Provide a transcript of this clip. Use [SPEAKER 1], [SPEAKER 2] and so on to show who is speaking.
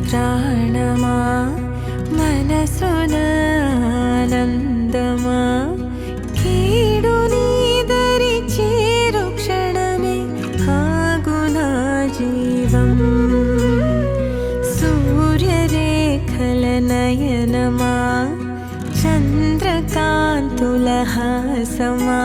[SPEAKER 1] ప్రాణమా మనసున ఆనందమా కీడు నీదరి చేరు క్షణమే ఆగునా జీవం సూర్యరేఖల నయనమా చంద్రకాంతుల హాసమా